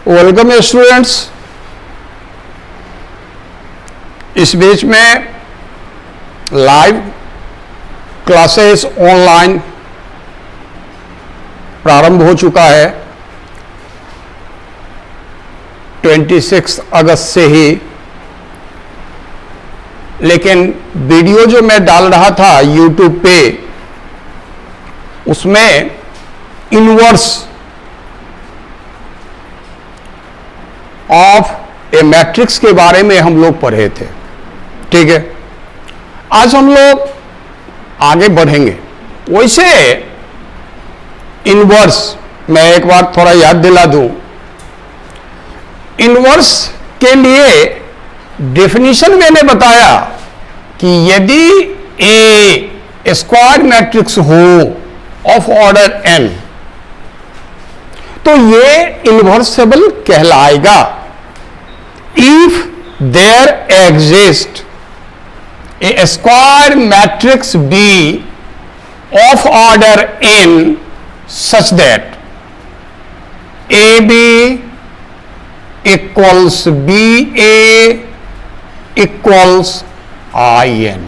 Welcome students. इस बीच में live classes online प्रारंभ हो चुका है 26 अगस्त से ही, लेकिन वीडियो जो मैं डाल रहा था यूट्यूब पे उसमें इनवर्स ऑफ ए मैट्रिक्स के बारे में हम लोग पढ़े थे। ठीक है, आज हम लोग आगे बढ़ेंगे। वैसे इनवर्स मैं एक बार थोड़ा याद दिला दूं। इनवर्स के लिए डेफिनेशन मैंने बताया कि यदि ए स्क्वायर मैट्रिक्स हो ऑफ ऑर्डर n तो ये इनवर्सेबल कहलाएगा if there exists a square matrix B of order n such that AB equals BA equals IN.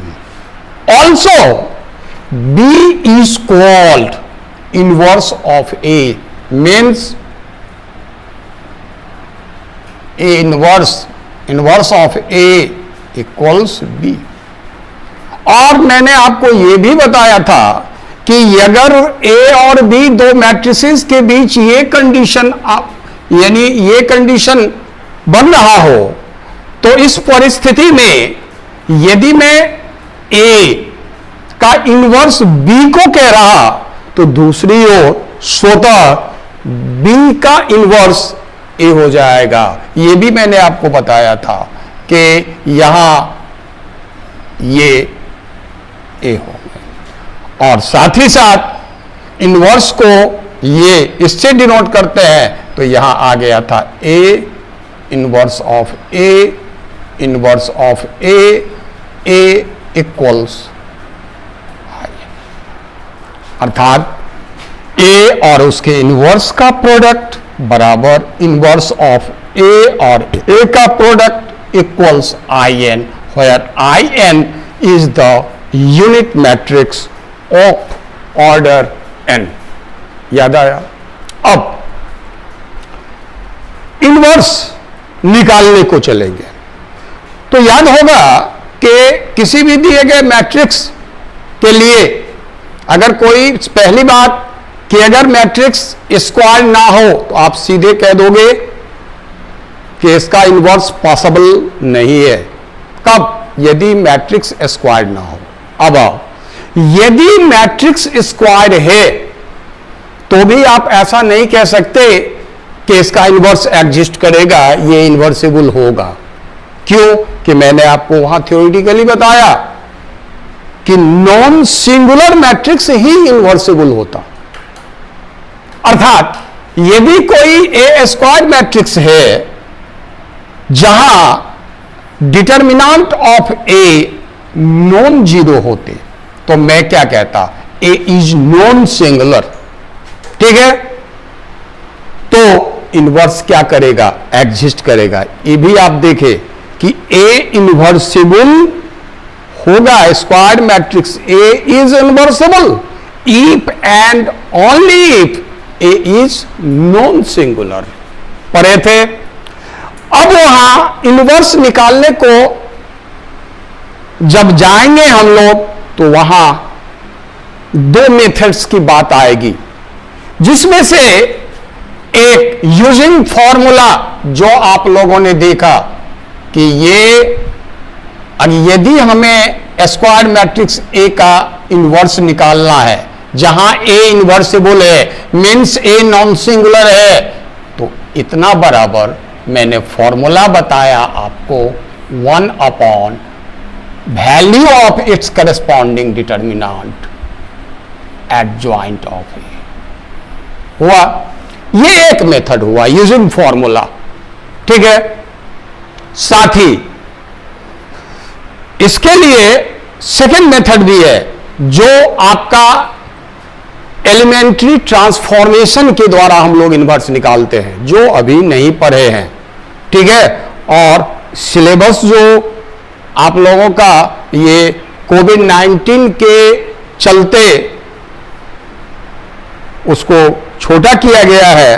Also, B is called inverse of A, means A inverse of A equals B. और मैंने आपको यह भी बताया था कि अगर A और B दो मैट्रिसेस के बीच ये कंडीशन यानी ये कंडीशन बन रहा हो तो इस परिस्थिति में यदि मैं A का इनवर्स B को कह रहा तो दूसरी ओर स्वतः B का इनवर्स ए हो जाएगा। ये भी मैंने आपको बताया था कि यहां ये ए हो गए और साथ ही साथ इनवर्स को ये इससे डिनोट करते हैं तो यहां आ गया था ए inverse of A inverse of A equals अर्थात ए और उसके इनवर्स का प्रोडक्ट बराबर इनवर्स ऑफ ए और ए का product equals I n, where I n is the unit matrix of order n. याद आया? अब इनवर्स निकालने को चलेंगे तो याद होगा कि किसी भी दिए गए मैट्रिक्स के लिए अगर कोई पहली बात कि अगर मैट्रिक्स स्क्वायर ना हो तो आप सीधे कह दोगे कि इसका इनवर्स पॉसिबल नहीं है। कब? यदि मैट्रिक्स स्क्वायर ना हो। अब यदि मैट्रिक्स स्क्वायर है तो भी आप ऐसा नहीं कह सकते कि इसका इनवर्स एग्जिस्ट करेगा, ये इनवर्सेबल होगा। क्यों? कि मैंने आपको वहां थ्योरेटिकली बताया कि नॉन सिंगुलर मैट्रिक्स ही इनवर्सेबल होता। अर्थात यदि कोई ए स्क्वायर मैट्रिक्स है जहां determinant of a non zero होते तो मैं क्या कहता? ए इज नॉन सिंगुलर। ठीक है, तो इनवर्स क्या करेगा? एग्जिस्ट करेगा। ये भी आप देखें कि ए इनवर्सिबल होगा। Square matrix A is inversible if and only if A is non singular. पढ़े थे। अब वहां इनवर्स निकालने को जब जाएंगे हम लोग तो वहां दो मेथड्स की बात आएगी, जिसमें से एक यूजिंग फॉर्मूला जो आप लोगों ने देखा कि ये यदि हमें स्क्वायर मैट्रिक्स ए का इनवर्स निकालना है जहां ए इनवर्सेबल है मीन्स ए नॉन सिंगुलर है तो इतना बराबर मैंने फॉर्मूला बताया आपको 1 upon value of its corresponding determinant adjoint of A हुआ। ये एक मेथड हुआ यूजिंग फॉर्मूला। ठीक है, साथ ही इसके लिए सेकेंड मेथड भी है जो आपका एलिमेंट्री ट्रांसफॉर्मेशन के द्वारा हम लोग इनवर्स निकालते हैं, जो अभी नहीं पढ़े हैं, ठीक है। और सिलेबस जो आप लोगों का ये कोविड-19 के चलते उसको छोटा किया गया है,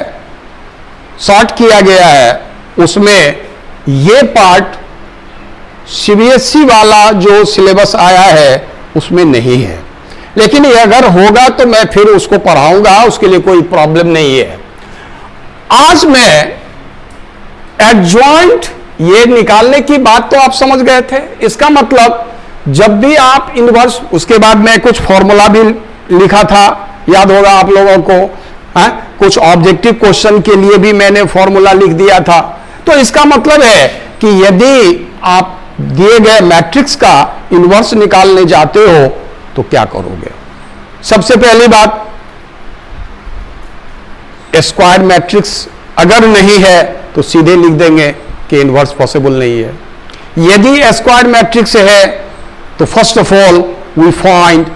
शॉर्ट किया गया है, उसमें ये पार्ट सीबीएसई वाला जो सिलेबस आया है उसमें नहीं है, लेकिन ये अगर होगा तो मैं फिर उसको पढ़ाऊंगा, उसके लिए कोई प्रॉब्लम नहीं है। आज मैं एडजॉइंट ये निकालने की बात तो आप समझ गए थे। इसका मतलब जब भी आप इनवर्स, उसके बाद मैं कुछ फॉर्मूला भी लिखा था, याद होगा आप लोगों को, है? कुछ ऑब्जेक्टिव क्वेश्चन के लिए भी मैंने फॉर्मूला लिख दिया था। तो इसका मतलब है कि यदि आप दिए गए मैट्रिक्स का इनवर्स निकालने जाते हो तो क्या करोगे? सबसे पहली बात, स्क्वायर मैट्रिक्स अगर नहीं है तो सीधे लिख देंगे कि इनवर्स पॉसिबल नहीं है। यदि स्क्वायर मैट्रिक्स है तो first of all we find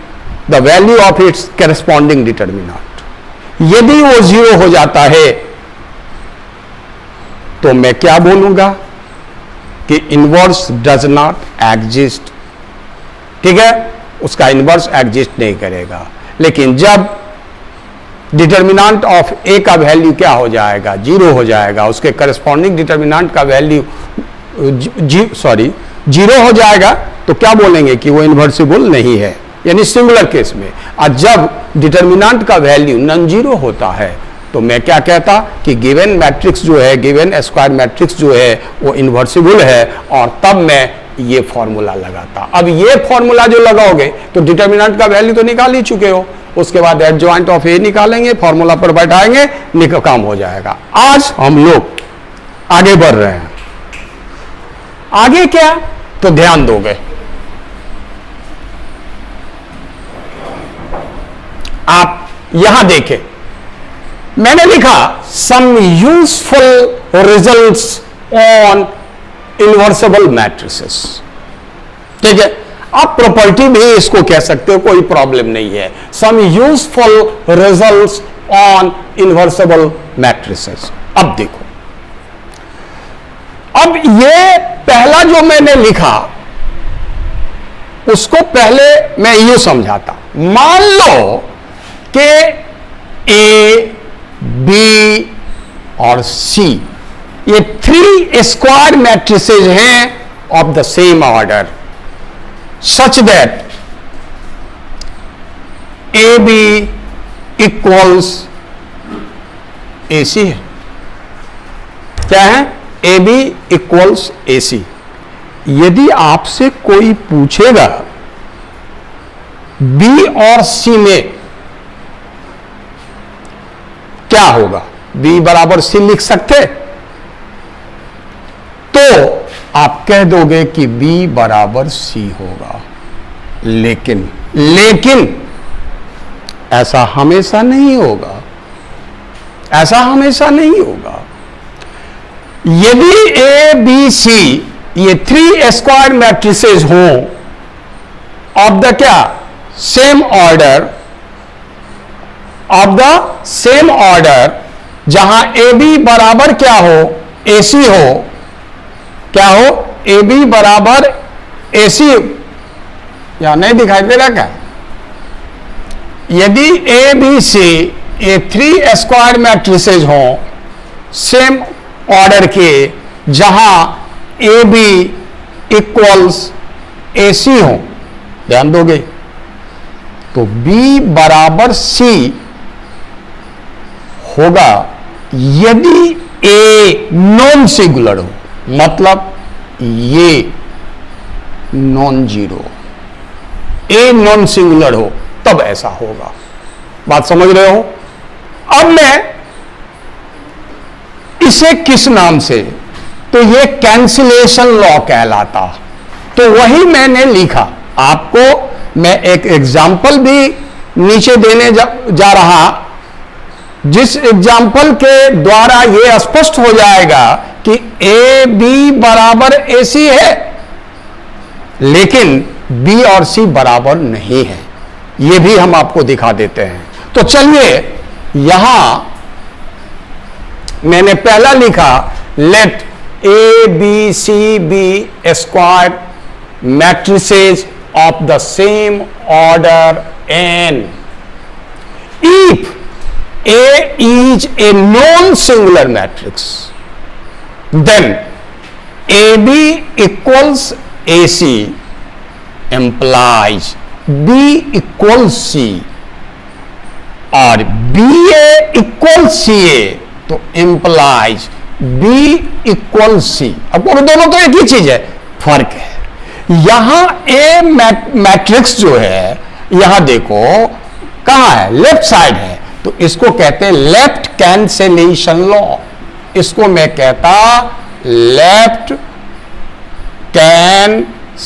the value of its corresponding determinant. यदि वो 0 हो जाता है तो मैं क्या बोलूंगा कि इनवर्स डज नॉट एग्जिस्ट, ठीक है, उसका इनवर्स एग्जिस्ट नहीं करेगा। लेकिन जब डिटर्मिनेंट ऑफ ए का वैल्यू क्या हो जाएगा? 0 हो जाएगा, उसके करस्पॉन्डिंग डिटर्मिनेंट का वैल्यू 0 हो जाएगा, तो क्या बोलेंगे कि वो इन्वर्सिबल नहीं है, यानी सिंगुलर केस में। और जब डिटर्मिनेंट का वैल्यू नॉन जीरो होता है तो मैं क्या कहता कि गिवन मैट्रिक्स जो है, गिवन स्क्वायर मैट्रिक्स जो है वो इन्वर्सिबल है, और तब मैं ये फॉर्मूला लगाता। अब ये फॉर्मूला जो लगाओगे तो डिटर्मिनेंट का वैल्यू तो निकाल ही चुके हो, उसके बाद एडजॉइंट ऑफ ए निकालेंगे, फॉर्मूला पर बैठाएंगे, काम हो जाएगा। आज हम लोग आगे बढ़ रहे हैं। आगे क्या, तो ध्यान दोगे, आप यहां देखें, मैंने लिखा some useful results on inversible matrices, ठीक है। आप प्रॉपर्टी भी इसको कह सकते हो, कोई प्रॉब्लम नहीं है। Some useful results on inversible matrices. अब देखो, अब ये पहला जो मैंने लिखा उसको पहले मैं यूं समझाता। मान लो कि ए, बी और सी ये 3 स्क्वायर मैट्रिसेज हैं of the same order, such that A B equals A C है। क्या है? A B equals A C. यदि आपसे कोई पूछेगा बी और सी में क्या होगा, बी बराबर सी लिख सकते, तो आप कह दोगे कि बी बराबर सी होगा। लेकिन ऐसा हमेशा नहीं होगा, ऐसा हमेशा नहीं होगा। यदि ए बी सी ये 3 स्क्वायर मैट्रिसेस हों ऑफ द क्या, same order, of the same order, जहां ए बी बराबर क्या हो, ए सी हो, क्या हो, ए बी बराबर ए सी, या नहीं दिखाई दे रहा क्या? यदि ए बी सी ये 3 स्क्वायर मैट्रिसेज हों सेम ऑर्डर के, जहां ए बी इक्वल्स ए सी हो, ध्यान दोगे, तो बी बराबर सी होगा यदि ए नॉन सिंगुलर हो, मतलब ये नॉन जीरो, ए नॉन सिंगुलर हो, तब ऐसा होगा। बात समझ रहे हो? अब मैं इसे किस नाम से, तो ये कैंसिलेशन लॉ कहलाता। तो वही मैंने लिखा, आपको मैं एक एग्जाम्पल भी नीचे देने जा रहा, जिस एग्जाम्पल के द्वारा यह स्पष्ट हो जाएगा कि ए बी बराबर ए सी है, लेकिन बी और सी बराबर नहीं है। यह भी हम आपको दिखा देते हैं। तो चलिए यहां मैंने पहला लिखा, let A B C be square matrices of the same order n if A is a non-singular matrix, then AB equals AC implies B equals C और BA equals CA तो implies B equals C। अब दोनों तो एक ही चीज है, फर्क है यहां A मैट्रिक्स जो है, यहां देखो कहां है, लेफ्ट साइड है, तो इसको कहते हैं लेफ्ट कैंसिलेशन लॉ। इसको मैं कहता लेफ्ट कैंसिलेशन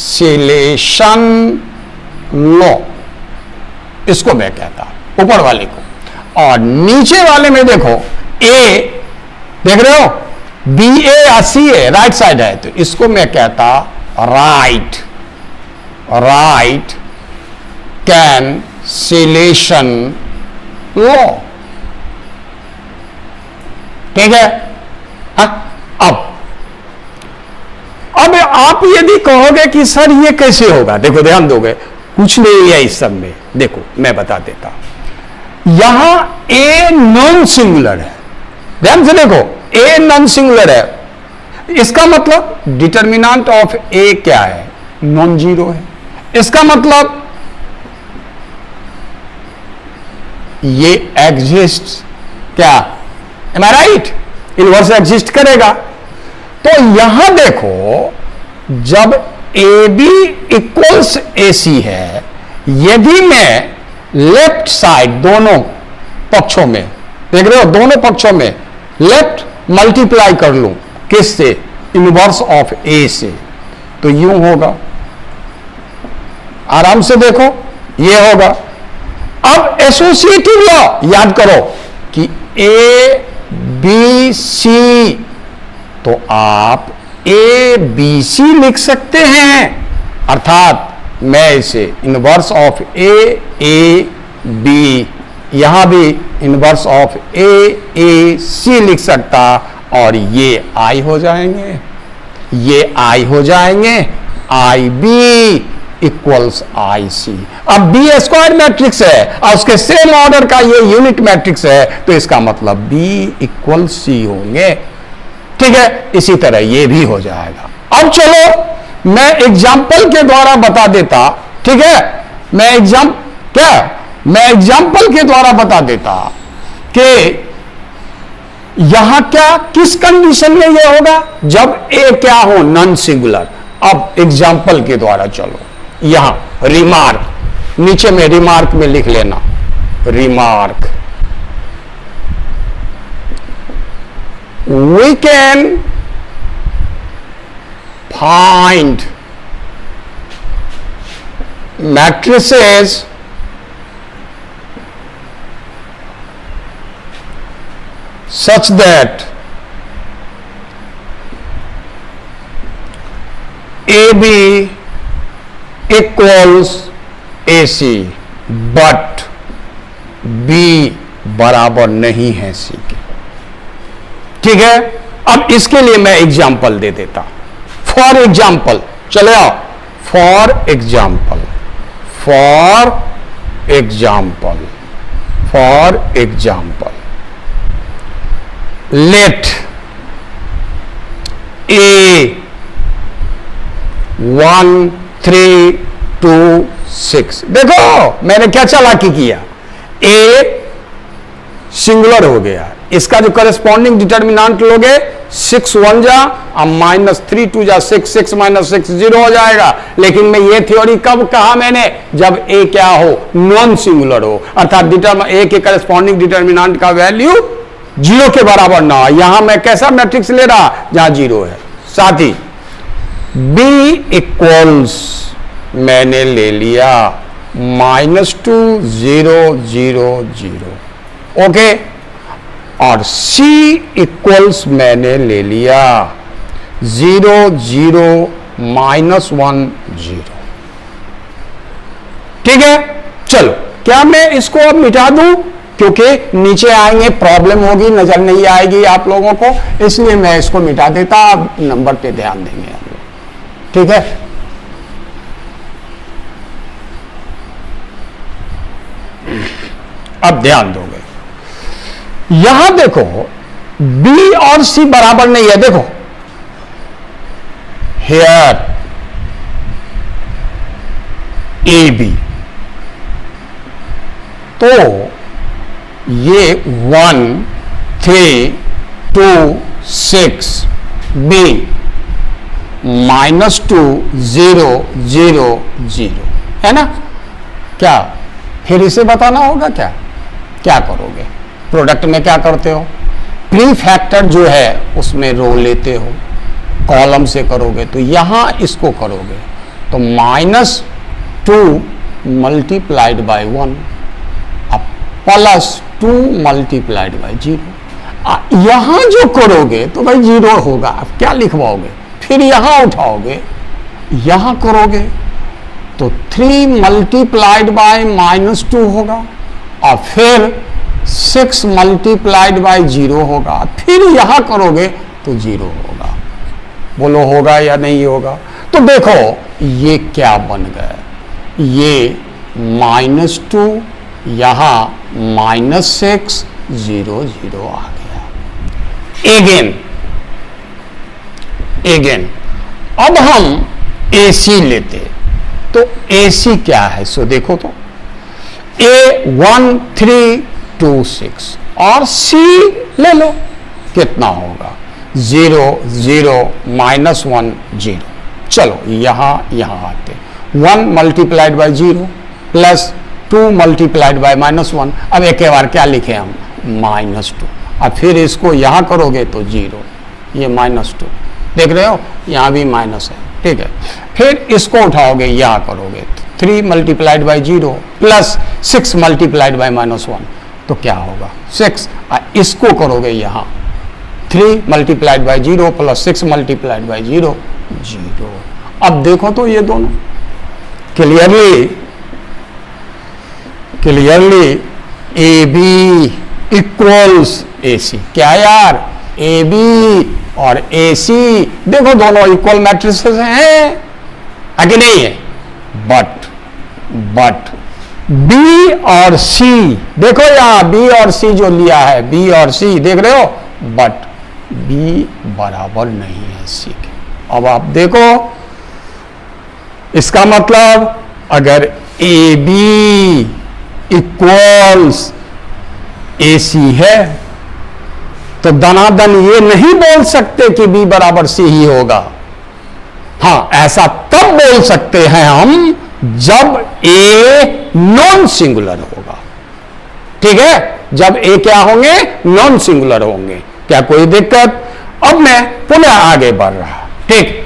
लॉ, इसको मैं कहता ऊपर वाले को। और नीचे वाले में देखो ए, देख रहे हो बी ए या सी ए राइट साइड है, तो इसको मैं कहता राइट कैंसिलेशन लॉ। ठीक है। अब आप यदि कहोगे कि सर ये कैसे होगा, देखो ध्यान दोगे, कुछ नहीं है इस सब में। देखो मैं बता देता, यहां ए नॉन सिंगुलर है, ध्यान से देखो ए नॉन सिंगुलर है, इसका मतलब डिटर्मिनेंट ऑफ ए क्या है, नॉन जीरो है। इसका मतलब ये एग्जिस्ट क्या, एम आई राइट, इनवर्स एग्जिस्ट करेगा। तो यहां देखो जब ए बी इक्वल्स ए सी है, यदि मैं लेफ्ट साइड दोनों पक्षों में, देख रहे हो दोनों पक्षों में लेफ्ट मल्टीप्लाई कर लूं किससे, इनवर्स ऑफ ए से, तो यूं होगा, आराम से देखो ये होगा। अब एसोसिएटिव लॉ याद करो कि ए बी सी, तो आप ए बी सी लिख सकते हैं, अर्थात मैं इसे इनवर्स ऑफ ए बी, यहां भी इनवर्स ऑफ ए सी लिख सकता, और ये आई हो जाएंगे, ये आई हो जाएंगे, आई बी इक्वल्स आई सी। अब बी स्क्वायर मैट्रिक्स है और उसके सेम ऑर्डर का ये यूनिट मैट्रिक्स है, तो इसका मतलब बी इक्वल सी होंगे। ठीक है, इसी तरह ये भी हो जाएगा। अब चलो मैं एग्जाम्पल के द्वारा बता देता, ठीक है, मैं एग्जाम्पल के द्वारा बता देता कि यहां क्या, किस कंडीशन में ये होगा, जब ए क्या हो, नॉन सिंगुलर। अब एग्जाम्पल के द्वारा चलो, यहां रिमार्क, नीचे में रिमार्क में लिख लेना, remark, we can find matrices such that AB equals AC but B बराबर नहीं है C के। ठीक है, अब इसके लिए मैं एग्जाम्पल दे देता। फॉर एग्जाम्पल, चले आओ, फॉर एग्जाम्पल, लेट ए 1 3 2 6, देखो मैंने क्या चालाकी किया, ए सिंगुलर हो गया, इसका जो करस्पॉन्डिंग डिटर्मिनेंट लोगे 6 1 जा, अब -3 2 जा, 6 6 -6 0 हो जाएगा। लेकिन मैं ये थ्योरी कब कहा मैंने, जब ए क्या हो, नॉन सिंगुलर हो, अर्थात ए के करस्पॉन्डिंग डिटर्मिनेंट का वैल्यू 0 के बराबर ना हो। यहां मैं कैसा मैट्रिक्स ले रहा, जहां 0 है। साथ ही बी इक्वल्स मैंने ले लिया -2 0 0 0, ओके, और C इक्वल्स मैंने ले लिया 0 0 -1 0। ठीक है, चलो क्या मैं इसको अब मिटा दूं, क्योंकि नीचे आएंगे प्रॉब्लम होगी, नजर नहीं आएगी आप लोगों को, इसलिए मैं इसको मिटा देता। आप नंबर पे ध्यान देंगे आप लोग, ठीक है। अब ध्यान दोगे, यहां देखो बी और सी बराबर नहीं है। देखो हेयर ए बी, तो ये 1 3 2 6 बी -2 0 0 0 है ना। क्या फिर इसे बताना होगा? क्या क्या करोगे? प्रोडक्ट में क्या करते हो? प्री फैक्टर जो है उसमें रो लेते हो, कॉलम से करोगे। तो यहां इसको करोगे तो -2 मल्टीप्लाइड बाय 1 अब +2 मल्टीप्लाइड बाय 0। यहां जो करोगे तो भाई 0 होगा। अब क्या लिखवाओगे? फिर यहां उठाओगे, यहां करोगे तो 3 मल्टीप्लाइड बाय -2 होगा, और फिर 6 मल्टीप्लाइड बाय 0 होगा। फिर यहां करोगे तो 0 होगा। बोलो होगा या नहीं होगा? तो देखो ये क्या बन गया, ये -2 यहां -6 0 0 आ गया। एगेन अब हम AC लेते, तो AC क्या है? सो देखो तो A 1 3 2 6 और C ले लो, कितना होगा? 0 0 -1 0। चलो यहां आते, 1 मल्टीप्लाइड बाय 0 +2 मल्टीप्लाइड बाय -1। अब एक बार क्या लिखे हम? -2। अब फिर इसको यहां करोगे तो 0, ये -2 देख रहे हो, यहां भी माइनस है, ठीक है। फिर इसको उठाओगे, यहां करोगे 3 मल्टीप्लाइड बाय 0 +6 मल्टीप्लाइड बाय -1, तो क्या होगा? 6। इसको करोगे यहां 3 मल्टीप्लाइड बाय 0 +6 मल्टीप्लाइड बाय 0 0। अब देखो तो ये दोनों क्लियरली AB इक्वल्स AC। क्या यार? AB और AC देखो दोनों इक्वल मैट्रिसेस हैं, है कि नहीं है? बट B और C देखो, यहां B और C जो लिया है, B और C देख रहे हो, बट B बराबर नहीं है C के। अब आप देखो, इसका मतलब अगर AB इक्वल्स AC है तो दनादन ये नहीं बोल सकते कि B बराबर C ही होगा। हां, ऐसा तब बोल सकते हैं हम जब A नॉन सिंगुलर होगा, ठीक है। जब A क्या होंगे? नॉन सिंगुलर होंगे। क्या कोई दिक्कत? अब मैं पुनः आगे बढ़ रहा, ठीक।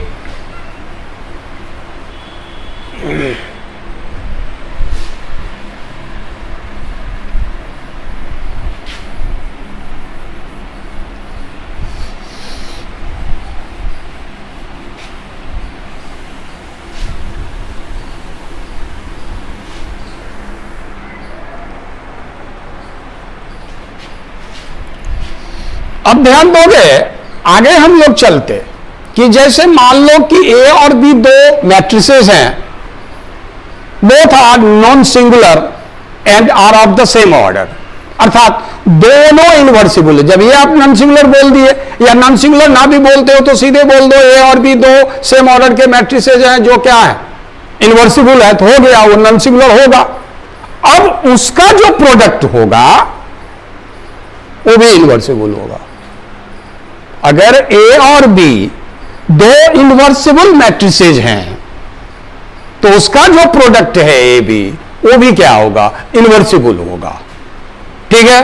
अब ध्यान दोगे, आगे हम लोग चलते कि जैसे मान लो कि A और B दो मैट्रिसेस हैं, both are non singular and are of the same order, अर्थात दोनों इनवर्सिबल है। जब ये आप नॉन सिंगुलर बोल दिए, या नॉन सिंगुलर ना भी बोलते हो तो सीधे बोल दो A और B दो सेम ऑर्डर के मैट्रिसेस हैं जो क्या है? इनवर्सिबल है, तो हो गया, वो नॉन सिंगुलर होगा। अब उसका जो प्रोडक्ट होगा वो भी इनवर्सिबल होगा। अगर A और B दो इनवर्सिबल मैट्रिसेज हैं तो उसका जो प्रोडक्ट है AB, वो भी क्या होगा? इनवर्सिबल होगा, ठीक है।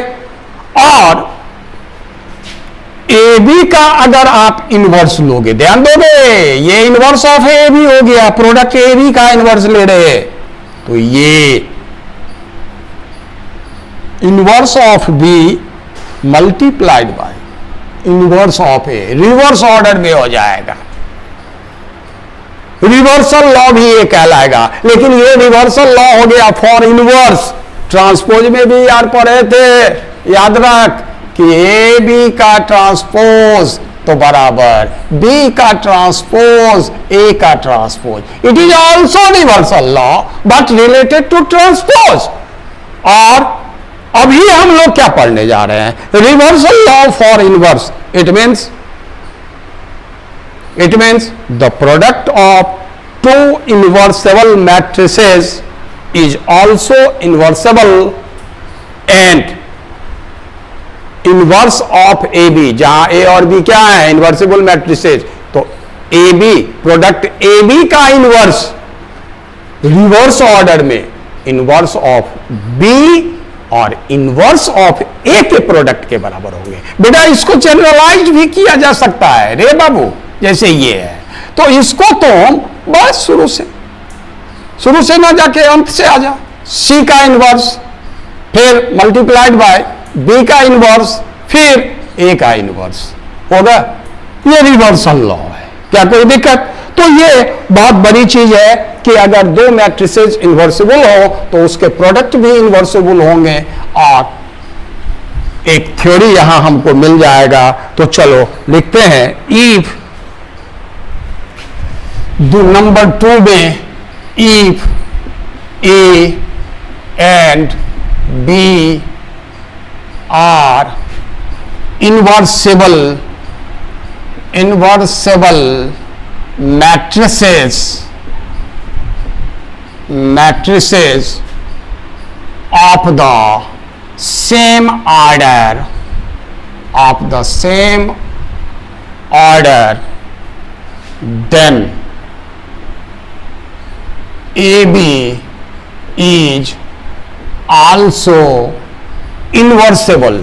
और AB का अगर आप इनवर्स लोगे, ध्यान दोगे, ये इनवर्स ऑफ AB हो गया, प्रोडक्ट AB का इनवर्स ले रहे, तो ये inverse of B multiplied by inverse of A, reverse order में हो जाएगा। रिवर्सल लॉ भी ये कहलाएगा, लेकिन ये रिवर्सल लॉ हो गया फॉर इनवर्स, ट्रांसपोज में भी यार पढ़े थे, याद रख कि ए बी का ट्रांसपोज तो बराबर बी का ट्रांसपोज ए का transpose. It is also reversal law but related to transpose. और अभी हम लोग क्या पढ़ने जा रहे हैं? Reversal law for inverse. It means the product of two inversible matrices is also inversible and inverse of AB, जहां A और B क्या है? इन्वर्सिबल मैट्रिसेस। तो AB प्रोडक्ट AB का इनवर्स रिवर्स ऑर्डर में इनवर्स ऑफ B और inverse of A के product के बराबर होंगे। बेटा इसको जनरलाइज भी किया जा सकता है रे बाबू, जैसे ये है। तो इसको तुम बस शुरू से ना जाके अंत से आ जा। सी का इनवर्स फिर मल्टीप्लाइड बाय बी का इनवर्स फिर ए का इनवर्स होगा। ये रिवर्सल लॉ है, क्या कोई दिक्कत? तो ये बहुत बड़ी चीज है कि अगर दो मैट्रिसेस इन्वर्सिबल हो तो उसके प्रोडक्ट भी इन्वर्सिबल होंगे। और एक थ्योरी यहां हमको मिल जाएगा। तो चलो लिखते हैं, इफ नंबर 2 में if A and B are inversible matrices of the same order then AB is also inversible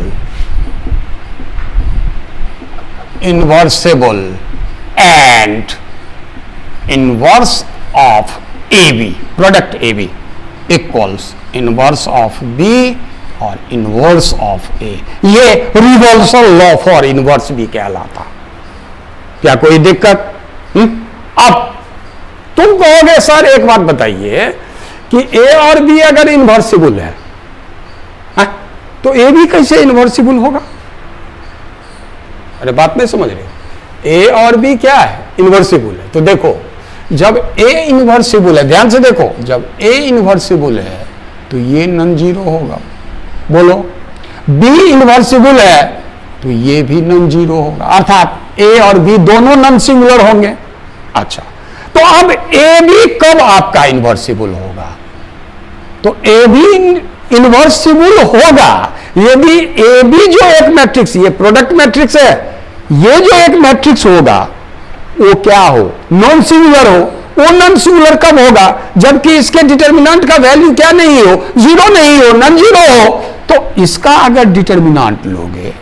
and inverse of AB, product AB equals inverse of B और inverse of A। ये reversal law for inverse भी कहलाता। क्या कोई दिक्कत? अब तुम कहोगे सर एक बात बताइए कि ए और बी अगर इन्वर्सिबल है तो ए भी कैसे इन्वर्सिबल होगा? अरे बात नहीं समझ रहे। ए और बी क्या है? इन्वर्सिबल है। तो देखो जब ए इन्वर्सिबल है, ध्यान से देखो, जब ए इन्वर्सिबल है तो ये नॉन जीरो होगा। बोलो बी इन्वर्सिबल है तो ये भी नॉन जीरो होगा, अर्थात ए और बी दोनों नॉन सिंगुलर होंगे। अच्छा, तो अब ए बी कब आपका इन्वर्सिबल होगा? तो ए बी इन्वर्सिबल होगा यदि ए बी जो एक मैट्रिक्स, ये प्रोडक्ट मैट्रिक्स है, ये जो एक मैट्रिक्स होगा वो क्या हो? नॉन सिंगुलर हो। वो नॉन सिंगुलर कब होगा? जबकि इसके डिटर्मिनेंट का वैल्यू क्या नहीं हो? जीरो नहीं हो, नॉन जीरो हो। तो इसका अगर डिटर्मिनेंट लोगे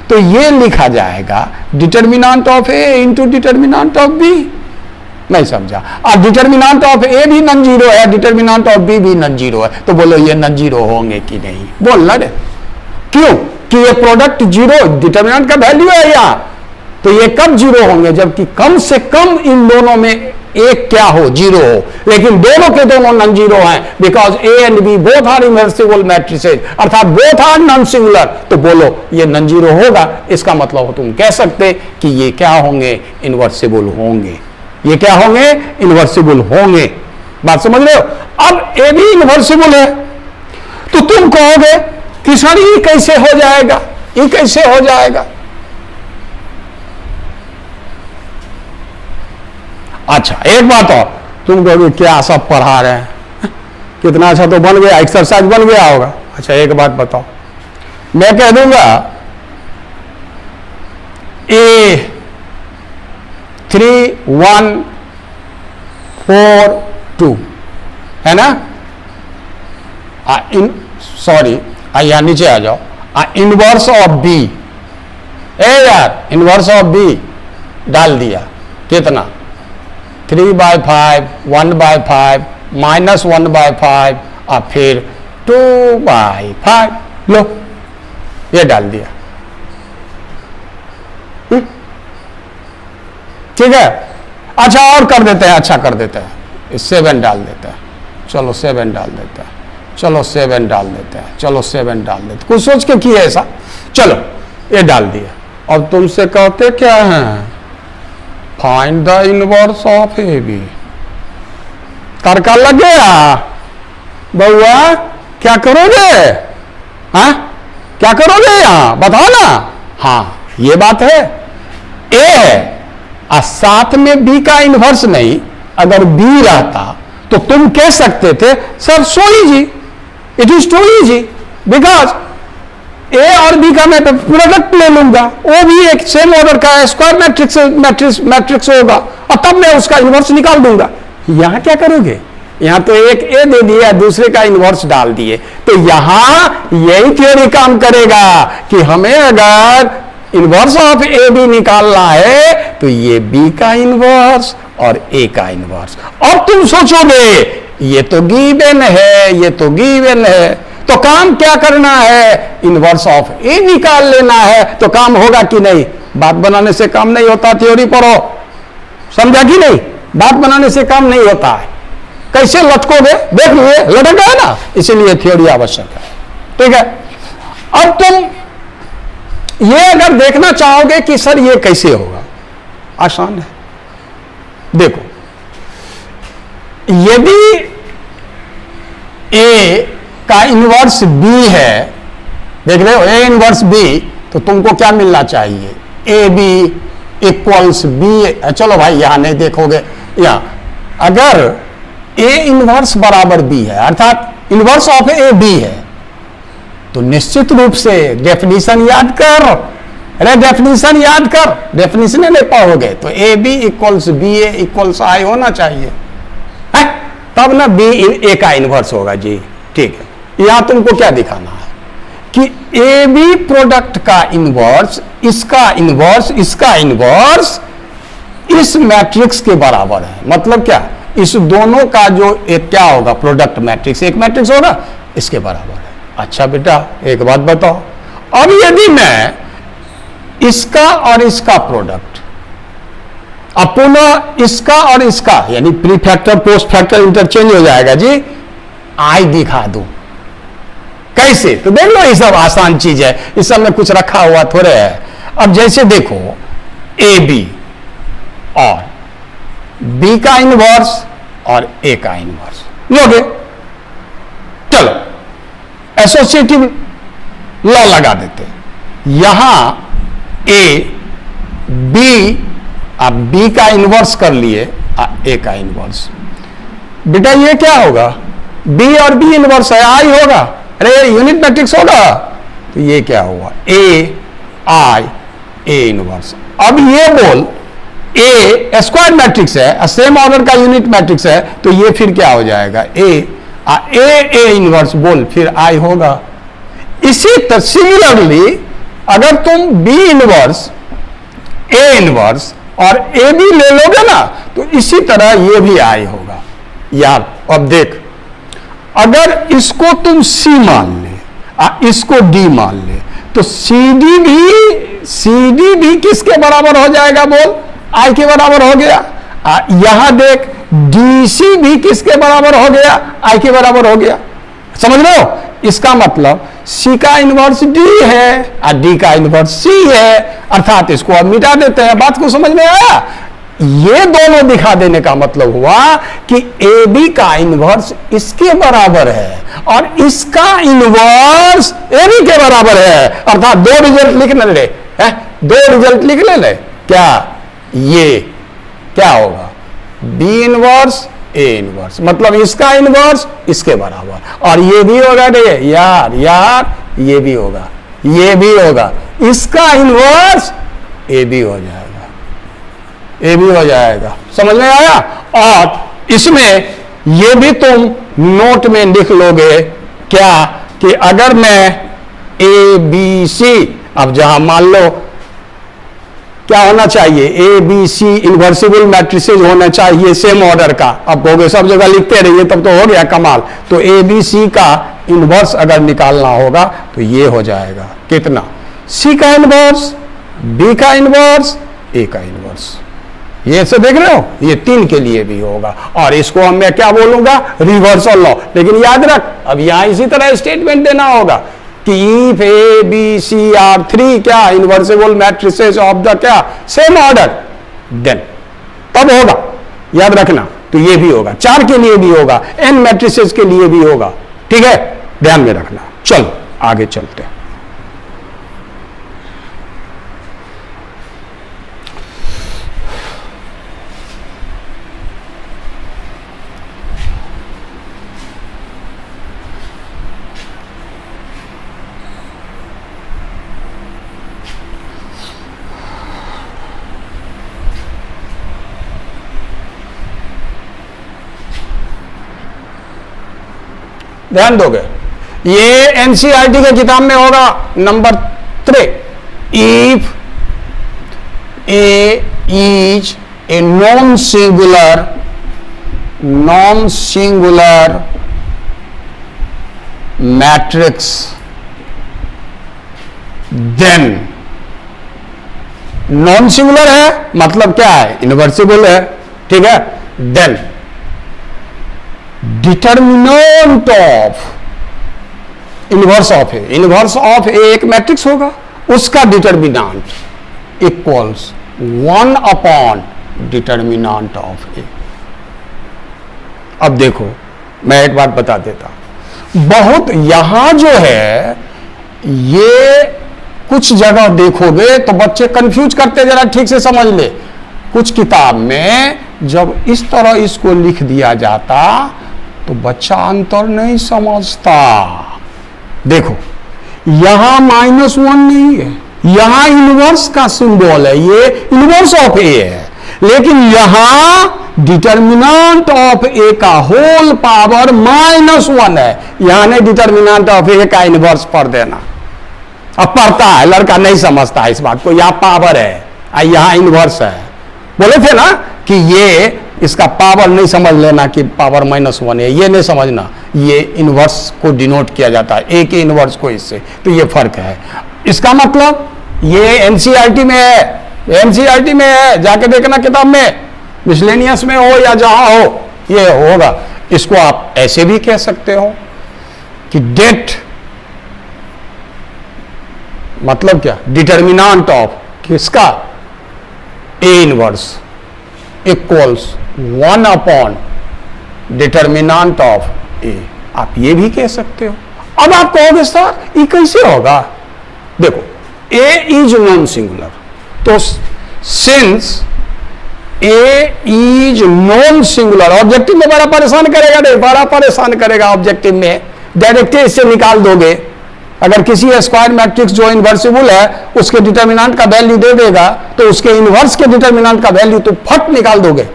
तो ये लिखा जाएगा determinant of A into determinant of B. नहीं समझा? और डिटर्मिनेंट ऑफ ए भी नॉन जीरो है, डिटर्मिनेंट ऑफ बी भी नॉन जीरो है। तो बोलो ये नॉन जीरो होंगे कि नहीं? बोलना रे। क्यों? कि ये प्रोडक्ट जीरो डिटर्मिनेंट का वैल्यू है यहाँ, तो ये कब जीरो होंगे? जबकि कम से कम इन दोनों में एक क्या हो? जीरो हो। लेकिन दोनों के दोनों नॉन जीरो हैं because A and B both are inversible matrices, अर्थात बोथ आर नॉन सिंगुलर। तो बोलो ये नॉन जीरो होगा। इसका मतलब तुम कह सकते कि ये क्या होंगे? इन्वर्सिबल होंगे। ये क्या होंगे? इन्वर्सिबल होंगे। बात समझ रहे हो? अब ए भी इन्वर्सिबल है तो तुम कहोगे कि सर ये कैसे हो जाएगा? ये कैसे हो जाएगा? अच्छा एक बात और, तुम कहोगे क्या सब पढ़ा रहे हैं, कितना अच्छा तो बन गया, एक्सरसाइज बन गया होगा। अच्छा एक बात बताओ, मैं कह दूंगा ए 3 1 4 2 है ना? सॉरी यहाँ नीचे आ जाओ। इनवर्स ऑफ बी, ए यार इनवर्स ऑफ बी डाल दिया, कितना? 3/5 1/5 -1/5 और फिर 2/5। लो ये डाल दिया। ठीक है। अच्छा और कर देते हैं, अच्छा कर देते हैं, 7 डाल देते हैं। चलो 7 डाल देते हैं। चलो 7 डाल देते हैं, चलो 7 डाल देते, कुछ सोच के किया ऐसा, चलो ये डाल दिया। अब तुमसे कहते क्या है, find the inverse of A B. तड़का लग गया बउआ, क्या करोगे? हाँ क्या करोगे यहां बताओ ना। हाँ ये बात है, ए है और साथ में बी का इनवर्स नहीं, अगर बी रहता तो तुम कह सकते थे sir so easy, it is too easy, because A और बी का मैं प्रोडक्ट ले लूंगा, वो भी एक सेम ऑर्डर का स्क्वायर मैट्रिक्स होगा और तब मैं उसका इनवर्स निकाल दूंगा। यहां क्या करोगे, यहां तो एक ए दे दिया, दूसरे का इनवर्स डाल दिए, तो यहां यही थ्योरी काम करेगा कि हमें अगर इनवर्स ऑफ ए बी निकालना है तो ये बी का इनवर्स और ए का इनवर्स। अब तुम सोचोगे ये तो गिवन है, ये तो गिवन है, तो काम क्या करना है, इनवर्स ऑफ ए निकाल लेना है, तो काम होगा कि नहीं? बात बनाने से काम नहीं होता, थ्योरी पढ़ो, समझा कि नहीं? बात बनाने से काम नहीं होता है। कैसे लटकोगे देख लिए, लटक गए ना, इसीलिए थ्योरी आवश्यक है। ठीक है, अब तुम ये अगर देखना चाहोगे कि सर ये कैसे होगा, आसान है। देखो यदि ए का इनवर्स बी है, देख रहे हो, ए इनवर्स बी, तो तुमको क्या मिलना चाहिए, ए बी इक्वल्स बी। चलो भाई यहां नहीं देखोगे, यहां अगर ए इनवर्स बराबर बी है, अर्थात इनवर्स ऑफ ए बी है, तो निश्चित रूप से डेफिनेशन याद कर, अरे डेफिनेशन याद कर, डेफिनेशन नहीं पाओगे तो A B equals B A equals I होना चाहिए है? तब ना बी ए का इनवर्स होगा जी। ठीक है, यहां तुमको क्या दिखाना है कि ए बी प्रोडक्ट का इनवर्स, इसका इनवर्स, इसका इनवर्स इस मैट्रिक्स के बराबर है। मतलब क्या, इस दोनों का जो एक क्या होगा, प्रोडक्ट मैट्रिक्स, एक मैट्रिक्स होगा, इसके बराबर है। अच्छा बेटा एक बात बताओ, अब यदि मैं इसका और इसका प्रोडक्ट, अब पुनः इसका और इसका, यानी pre factor post factor interchange हो जाएगा जी, आई दिखा दूं कैसे, तो देख लो ये सब आसान चीज है, इस सब में कुछ रखा हुआ थोड़े है। अब जैसे देखो ए बी और बी का इनवर्स और ए का इनवर्स लोगे, चलो एसोसिएटिव लॉ लगा देते, यहां ए बी, अब बी का इनवर्स कर लिए ए का इनवर्स, बेटा ये क्या होगा, बी और बी इनवर्स है, आई होगा, अरे यूनिट मैट्रिक्स होगा, तो ये क्या हुआ, ए आई ए इनवर्स। अब ये बोल ए स्क्वायर मैट्रिक्स है, सेम ऑर्डर का यूनिट मैट्रिक्स है, तो ये फिर क्या हो जाएगा, ए इनवर्स बोल, फिर आई होगा। इसी तरह सिमिलरली अगर तुम बी इनवर्स, ए इनवर्स और ए बी ले लोगे ना, तो इसी तरह ये भी आई होगा। यार अब देख, अगर इसको तुम सी मान ले, इसको डी मान ले, तो सी डी भी किसके बराबर हो जाएगा बोल, आई के बराबर हो गया। यहां देख डीसी भी किसके बराबर हो गया, आई के बराबर हो गया। समझ लो, इसका मतलब सी का इनवर्स डी है और डी का इनवर्स सी है, अर्थात इसको अब मिटा देते हैं। बात को समझ में आया? ये दोनों दिखा देने का मतलब हुआ कि ए बी का इनवर्स इसके बराबर है और इसका इनवर्स ए बी के बराबर है, अर्थात दो रिजल्ट लिख ले, दो रिजल्ट लिख ले, क्या ये क्या होगा, बी इनवर्स ए इनवर्स, मतलब इसका इनवर्स इसके बराबर, और ये भी होगा रे यार, ये भी होगा, ये भी होगा, इसका इनवर्स ए भी हो जाएगा, ए भी हो जाएगा। समझ में आया? और इसमें ये भी तुम नोट में लिख लोगे क्या, कि अगर मैं ए बी सी, अब जहां मान लो क्या होना चाहिए, ए बी सी इन्वर्सिबल मैट्रिसेज होना चाहिए सेम ऑर्डर का, अब कहोगे सब जगह लिखते रहिए तब तो हो गया कमाल, तो ए बी सी का इन्वर्स अगर निकालना होगा तो ये हो जाएगा कितना, सी का इन्वर्स, बी का इन्वर्स, ए का इन्वर्स, ये से देख रहे हो, ये 3 के लिए भी होगा। और इसको हम मैं क्या बोलूंगा, रिवर्सल लॉ। लेकिन याद रख, अब यहां इसी तरह स्टेटमेंट देना होगा कि if A B C are 3 क्या इनवर्सिबल मैट्रिसेस ऑफ द क्या सेम ऑर्डर, देन तब होगा। याद रखना, तो ये भी होगा, 4 के लिए भी होगा, n मैट्रिसेस के लिए भी होगा। ठीक है, ध्यान में रखना। चलो आगे चलते हैं। ध्यान दोगे, ये एनसीईआरटी के किताब में होगा number 3। If A is a non singular matrix then, non singular है मतलब क्या है, इनवर्सिबल है। ठीक है, then determinant of inverse of A, inverse of A एक मैट्रिक्स होगा, उसका determinant equals 1 upon determinant of A. अब देखो, मैं एक बात बता देता, बहुत यहां जो है ये कुछ जगह देखोगे तो बच्चे कंफ्यूज करते, जरा ठीक से समझ ले। कुछ किताब में जब इस तरह इसको लिख दिया जाता तो बच्चा अंतर नहीं समझता। देखो, यहां -1 नहीं है, यहां इनवर्स का सिंबल है, ये इनवर्स ऑफ ए है। लेकिन यहां डिटर्मिनेंट ऑफ ए का होल पावर -1 है, यहां ने डिटर्मिनेंट ऑफ ए का इनवर्स पढ़ देना। अब पढ़ता है, लड़का नहीं समझता है इस बात को, यहां पावर है यहां इनवर्स है। बोले थे ना कि ये इसका पावर नहीं समझ लेना कि पावर -1 है, ये नहीं समझना, ये इनवर्स को डिनोट किया जाता है, ए के इनवर्स को इससे, तो ये फर्क है। इसका मतलब ये एनसीईआरटी में है, एनसीईआरटी में है, जाके देखना किताब में, मिसलेनियस में हो या जहां हो, ये होगा। इसको आप ऐसे भी कह सकते हो कि डेट मतलब क्या, डिटर्मिनेंट ऑफ किसका, A inverse equals 1 upon determinant of A, आप ये भी कह सकते हो। अब आप कहोगे सर ये कैसे होगा, देखो ए इज नॉन सिंगुलर, तो since A is non singular, objective में बड़ा परेशान करेगा, नहीं बड़ा परेशान करेगा ऑब्जेक्टिव में, डायरेक्ट इससे निकाल दोगे। अगर किसी स्क्वायर मैट्रिक्स जो इनवर्सिबल है उसके डिटर्मिनेंट का वैल्यू दे देगा तो उसके इनवर्स के डिटर्मिनेंट का वैल्यू तो फट निकाल दोगे।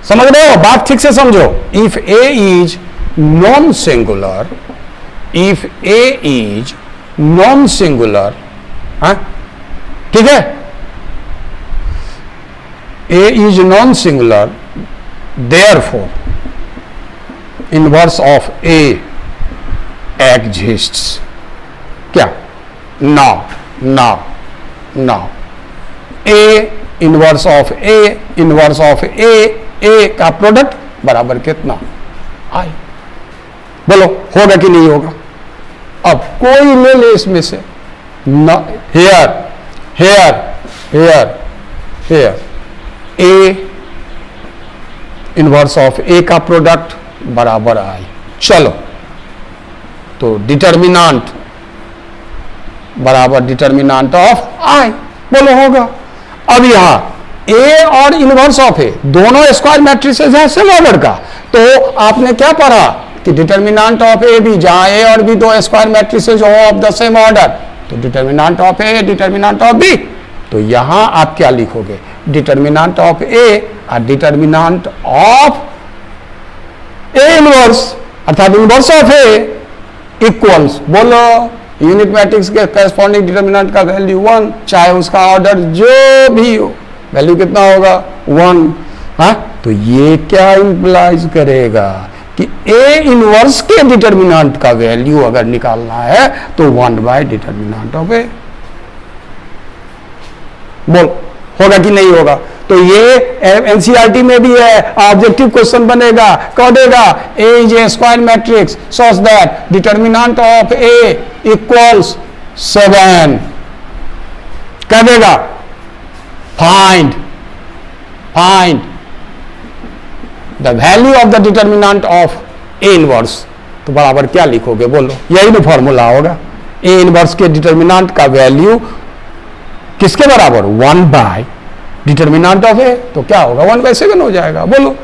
समझ रहे हो, बात ठीक से समझो। If A is non singular, if A is non singular, ठीक है, A is non singular, therefore inverse of A exists, क्या, now A inverse of A, inverse of A का प्रोडक्ट बराबर कितना, आई। बोलो होगा कि नहीं होगा। अब कोई ले ले इसमें से, here here here here, A inverse of A का प्रोडक्ट बराबर आई। चलो, तो डिटर्मिनेंट बराबर डिटर्मिनेंट ऑफ आई, बोलो होगा। अब यहां ए और इनवर्स ऑफ ए दोनों स्क्वायर मैट्रिसेस हैं सेम ऑर्डर का, तो आपने क्या पढ़ा कि डिटर्मिनेंट ऑफ ए भी, जहां ए और बी दो स्क्वायर मैट्रिसेस हो ऑफ द सेम ऑर्डर, तो determinant of A determinant of B, तो यहां आप क्या लिखोगे, डिटर्मिनेंट ऑफ ए और डिटर्मिनेंट ऑफ ए इनवर्स, अर्थात इनवर्स ऑफ ए इक्वल्स, बोलो यूनिट मैट्रिक्स के करस्पॉन्डिंग डिटर्मिनेंट का वैल्यू 1, चाहे उसका ऑर्डर जो भी हो, वैल्यू कितना होगा 1। हाँ, तो ये क्या इंप्लाइज करेगा कि ए इनवर्स के डिटर्मिनेंट का वैल्यू अगर निकालना है तो 1 बाय डिटर्मिनेंट ऑफ ए। बोल होगा कि नहीं होगा? तो ये एनसीईआरटी में भी है, ऑब्जेक्टिव क्वेश्चन बनेगा, कह देगा A is a square matrix such that determinant of A equals 7, कह देगा find the value of the determinant of A inverse. तो बराबर क्या लिखोगे बोलो? यही ना फॉर्मूला होगा, ए इनवर्स के डिटर्मिनेंट का वैल्यू किसके बराबर? 1 बाय डिटर्मिनेंट ऑफ ए। तो क्या होगा? 1/7 हो जाएगा। बोलो,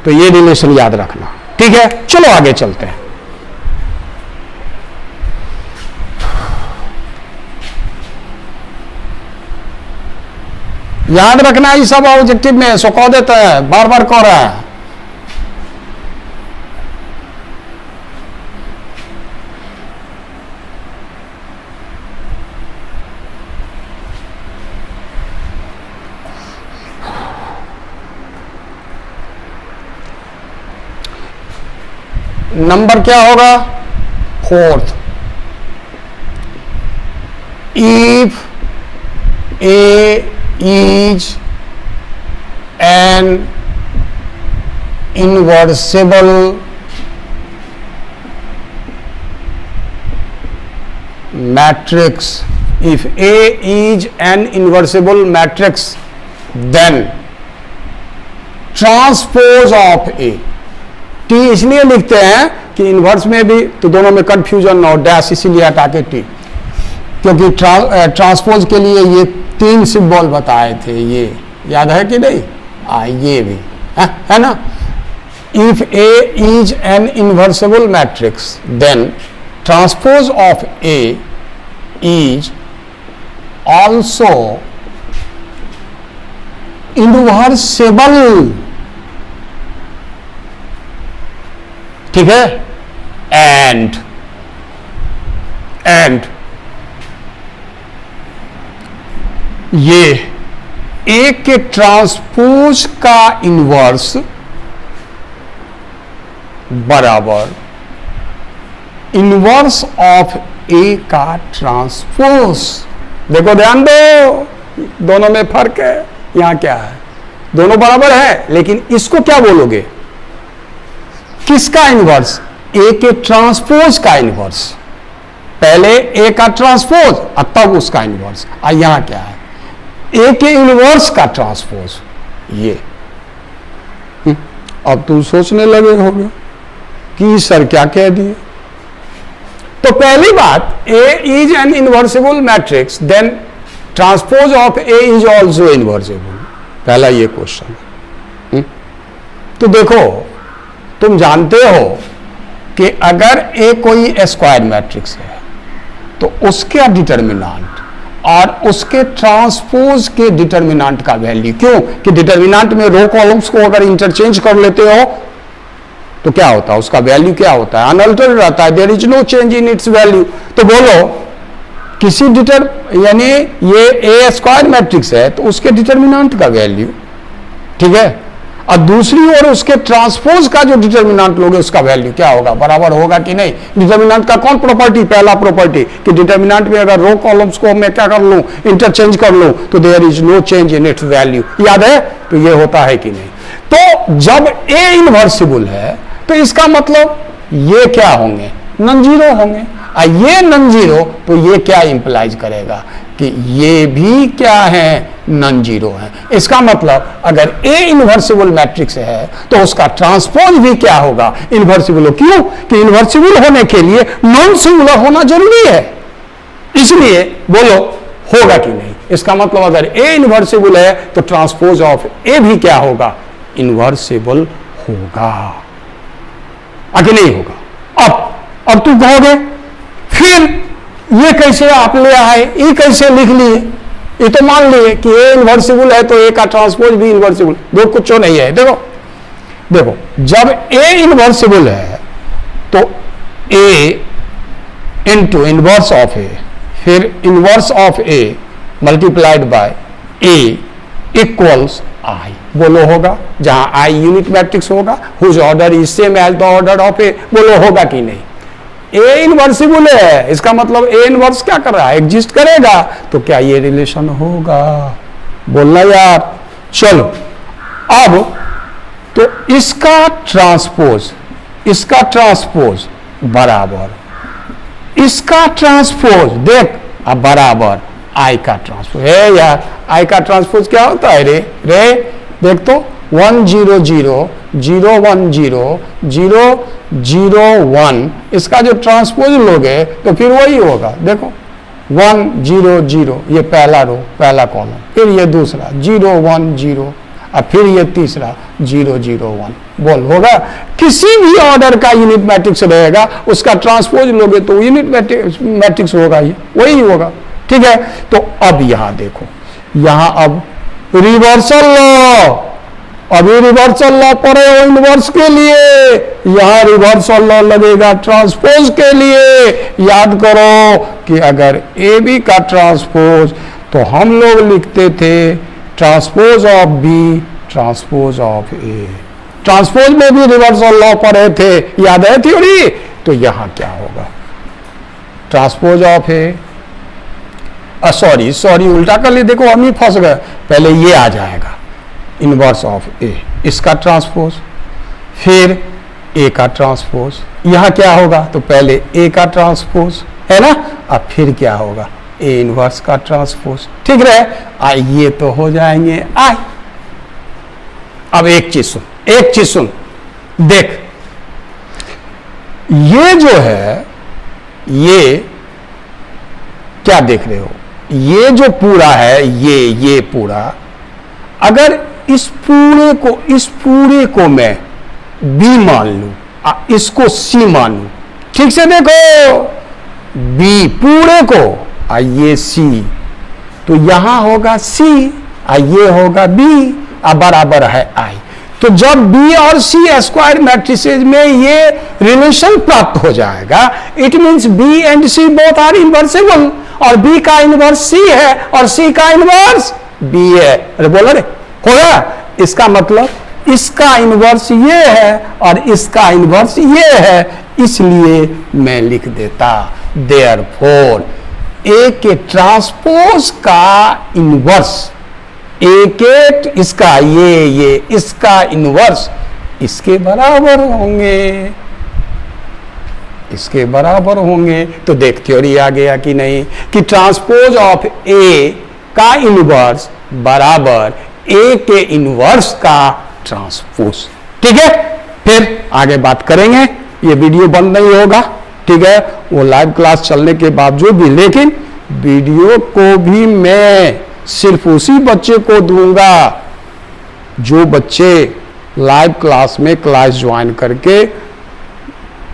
तो ये रिलेशन याद रखना, ठीक है? चलो आगे चलते हैं। याद रखना ये सब ऑब्जेक्टिव में सो कह देता है, बार बार कह रहा है। नंबर क्या होगा? 4th, if A is an inversible matrix, if A is an inversible matrix, then transpose of A, T इसलिए लिखते हैं कि इनवर्स में भी तो दोनों में कंफ्यूजन और डैश इसीलिए हटा के टी, क्योंकि ट्रांसपोज के लिए ये 3 सिंबल बताए थे, ये याद है कि नहीं? ये भी है ना। If A is an invertible matrix then transpose of A is also invertible, ठीक है? एंड ये ए के ट्रांसपोज का इनवर्स बराबर इनवर्स ऑफ ए का ट्रांसपोज। देखो ध्यान दो, दोनों में फर्क है। यहां क्या है? दोनों बराबर है, लेकिन इसको क्या बोलोगे? किसका इनवर्स? ए के ट्रांसपोज का इनवर्स। पहले ए का ट्रांसपोज और तब उसका इनवर्स। और यहां क्या है? ए के इनवर्स का ट्रांसपोज। ये अब तुम सोचने लगे होगे कि सर क्या कह दिए। तो पहली बात, A is an invertible matrix then transpose of A is also invertible. पहला ये क्वेश्चन है। तो देखो, तुम जानते हो कि अगर ए कोई स्क्वायर मैट्रिक्स है तो उसके डिटर्मिनेंट और उसके ट्रांसपोज के डिटर्मिनेंट का वैल्यू, क्यों कि डिटर्मिनेंट में रो कॉलम्स को अगर इंटरचेंज कर लेते हो तो क्या होता है? उसका वैल्यू क्या होता है? अनअल्टर्ड रहता है, there is no change in its value. तो बोलो, किसी यानी ये ए स्क्वायर मैट्रिक्स है तो उसके डिटर्मिनेंट का वैल्यू, ठीक है, और दूसरी ओर उसके ट्रांसपोज का जो डिटर्मिनेंट लोगे उसका वैल्यू क्या होगा? बराबर होगा कि नहीं? डिटर्मिनेंट का कौन प्रॉपर्टी? पहला प्रॉपर्टी कि डिटर्मिनेंट में अगर रो कॉलम्स को मैं क्या कर लूं? इंटरचेंज कर लूं तो there is no change in its value. याद है? तो ये होता है कि नहीं? तो जब ए इनवर्सिबल है तो इसका मतलब ये क्या होंगे? नॉन जीरो होंगे। और ये नॉन जीरो तो ये क्या इंप्लाइज करेगा कि ये भी क्या है? नॉन जीरो है। इसका मतलब अगर ए इनवर्सिबल मैट्रिक्स है तो उसका ट्रांसपोज भी क्या होगा? इनवर्सिबल। क्यों कि इनवर्सिबल होने के लिए नॉन सिंगुलर होना जरूरी है। इसलिए बोलो होगा कि नहीं? इसका मतलब अगर ए इनवर्सिबल है तो ट्रांसपोज ऑफ ए भी क्या होगा? इनवर्सिबल होगा। आगे नहीं होगा। अब तू कहोगे फिर ये कैसे आप ले आए? ये कैसे लिख लिए? ये तो मान लिए कि ए इनवर्सिबल है तो ए का ट्रांसपोज भी इनवर्सिबल। दो कुछ नहीं है। देखो जब ए इनवर्सिबल है तो A into inverse of A, फिर inverse of A multiplied by A equals I. बोलो होगा? जहां आई यूनिट मैट्रिक्स होगा, whose order is same as the order of A. बोलो होगा कि नहीं? ए इनवर्सिबल है, इसका मतलब ए इनवर्स क्या कर रहा है? एग्जिस्ट करेगा। तो क्या ये रिलेशन होगा? बोलना यार। चलो अब तो इसका ट्रांसपोज बराबर इसका ट्रांसपोज, देख अब बराबर आई का ट्रांसपोज है यार। आई का ट्रांसपोज क्या होता है रे देख तो 1 0 0 0 1 0 0 0 1, इसका जो ट्रांसपोज लोगे तो फिर वही होगा। देखो 1 0 0 ये पहला रो पहला कॉलम, फिर ये दूसरा 0 1 0 और फिर ये तीसरा 0 0 1। बोल होगा किसी भी ऑर्डर का यूनिट मैट्रिक्स रहेगा उसका ट्रांसपोज लोगे तो यूनिट मैट्रिक्स होगा, ये वही होगा। ठीक है, तो अब यहां देखो, यहां अब रिवर्सल लॉ, अभी रिवर्सल लॉ पढ़े हो इनवर्स के लिए, यहां रिवर्सल लॉ लगेगा ट्रांसपोज के लिए। याद करो कि अगर ए बी का ट्रांसपोज तो हम लोग लिखते थे transpose of B transpose of A. Transpose में भी रिवर्सल लॉ पढ़े थे, याद है थ्योरी। तो यहां क्या होगा, ट्रांसपोज ऑफ ए, सॉरी उल्टा कर लिए, देखो हम ही फंस गए। पहले ये आ जाएगा इनवर्स ऑफ ए, इसका ट्रांसपोज, फिर ए का ट्रांसपोज। यहां क्या होगा, तो पहले ए का ट्रांसपोज है ना, अब फिर क्या होगा ए इनवर्स का ट्रांसपोज। ठीक रहे, आई ये तो हो जाएंगे आई। अब एक चीज सुन देख, ये जो है ये क्या देख रहे हो, ये जो पूरा है ये पूरा, अगर इस पूरे को मैं बी मान लूं, इसको सी मान लूं, ठीक से देखो, बी पूरे को ये सी, तो यहां होगा सी ये होगा बी, बराबर है आई। तो जब बी और सी स्क्वायर मैट्रिसेज में ये रिलेशन प्राप्त हो जाएगा, it means B and C both are invertible, और बी का इनवर्स सी है और सी का इनवर्स बी है। अरे बोलो रे, होगा। इसका मतलब इसका इनवर्स ये है और इसका इनवर्स ये है, इसलिए मैं लिख देता देयरफॉर ए के ट्रांसपोज का इनवर्स, ए के इसका ये इसका इनवर्स इसके बराबर होंगे। तो देख थ्योरी आ गया कि नहीं, कि ट्रांसपोज ऑफ ए का इनवर्स बराबर ए के इनवर्स का ट्रांसपोज। ठीक है, फिर आगे बात करेंगे, ये वीडियो बंद नहीं होगा। ठीक है, वो लाइव क्लास चलने के बावजूद भी, लेकिन वीडियो को भी मैं सिर्फ उसी बच्चे को दूंगा जो बच्चे लाइव क्लास में क्लास ज्वाइन करके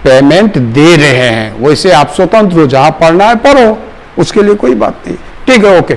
पेमेंट दे रहे हैं। वैसे आप स्वतंत्र हो, जहां पढ़ना है पढ़ो, उसके लिए कोई बात नहीं। ठीक है, ओके।